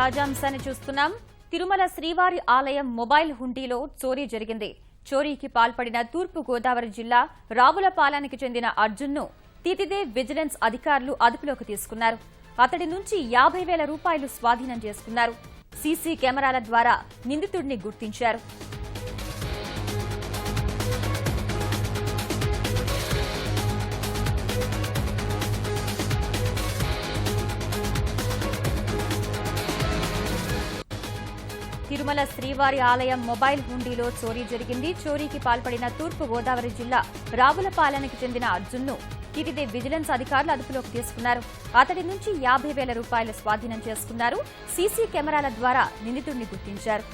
తాజాంశాన్ని చూస్తున్నాం. తిరుమల శ్రీవారి ఆలయం మొబైల్ హుండీలో చోరీ జరిగింది. చోరీకి పాల్పడిన తూర్పు గోదావరి జిల్లా రావులపాలెంకి చెందిన అర్జున్ను తితిదే విజిలెన్స్ అధికారులు అదుపులోకి తీసుకున్నారు. అతడి నుంచి 50,000 రూపాయలు స్వాధీనం చేసుకున్నారు. సీసీ కెమెరాల ద్వారా నిందితుడిని గుర్తించారు. తిరుమల శ్రీవారి ఆలయం మొబైల్ హుండీలో చోరీ జరిగింది. చోరీకి పాల్పడిన తూర్పు గోదావరి జిల్లా రావులపాలెంకి చెందిన అర్జున్ను తితిదే విజిలెన్స్ అధికారులు అదుపులోకి తీసుకున్నారు. అతడి నుంచి 50,000 రూపాయలు స్వాధీనం చేసుకున్నారు. సీసీ కెమెరాల ద్వారా నిందితుడిని గుర్తించారు.